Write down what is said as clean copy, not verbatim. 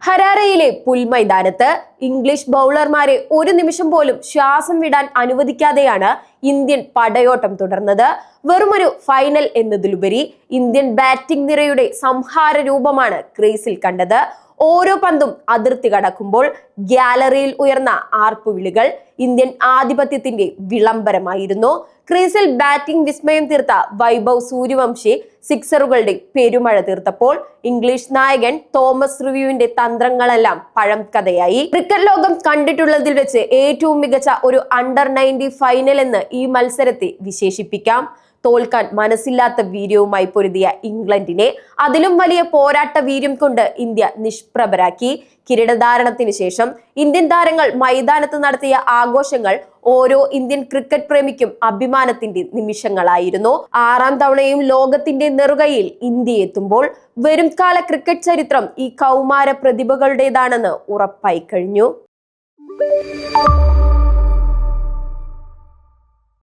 ഹരാരയിലെ പുൽമൈതാനത്ത് English ബൗളർമാരെ ഒരു നിമിഷം പോലും ശ്വാസം വിടാൻ അനുവദിക്കാതെയാണ് ഇന്ത്യൻ പടയോട്ടം തുടർന്നത്. വെറുമൊരു ഫൈനൽ എന്നതിലുപരി ഇന്ത്യൻ ബാറ്റിംഗ് നിരയുടെ സംഹാര രൂപമാണ് ക്രീസിൽ കണ്ടത്. ഓരോ പന്തും അതിർത്തി കടക്കുമ്പോൾ ഗ്യാലറിയിൽ ഉയർന്ന ആർപ്പുവിളികൾ ഇന്ത്യൻ ആധിപത്യത്തിന്റെ വിളംബരമായിരുന്നു. ക്രീസിൽ ബാറ്റിംഗ് വിസ്മയം തീർത്ത വൈഭവ് സൂര്യവംശി സിക്സറുകളുടെ പെരുമഴ തീർത്തപ്പോൾ ഇംഗ്ലീഷ് നായകൻ തോമസ് റിവ്യൂവിന്റെ തന്ത്രങ്ങളെല്ലാം പഴം കഥയായി. ക്രിക്കറ്റ് ലോകം കണ്ടിട്ടുള്ളതിൽ വെച്ച് ഏറ്റവും മികച്ച ഒരു അണ്ടർ-90 ഫൈനൽ എന്ന് ഈ മത്സരത്തെ വിശേഷിപ്പിക്കാം. തോൽക്കാൻ മനസ്സില്ലാത്ത വീര്യവുമായി പൊരുതിയ ഇംഗ്ലണ്ടിനെ അതിലും വലിയ പോരാട്ട വീര്യം കൊണ്ട് ഇന്ത്യ നിഷ്പ്രഭരാക്കി. കിരീടധാരണത്തിന് ശേഷം ഇന്ത്യൻ താരങ്ങൾ മൈതാനത്ത് നടത്തിയ ആഘോഷങ്ങൾ ഓരോ ഇന്ത്യൻ ക്രിക്കറ്റ് പ്രേമിക്കും അഭിമാനത്തിന്റെ നിമിഷങ്ങളായിരുന്നു. 6ാം തവണയും ലോകത്തിന്റെ നെറുകയിൽ ഇന്ത്യ എത്തുമ്പോൾ വരും കാല ക്രിക്കറ്റ് ചരിത്രം ഈ കൗമാര പ്രതിഭകളുടേതാണെന്ന് ഉറപ്പായി കഴിഞ്ഞു.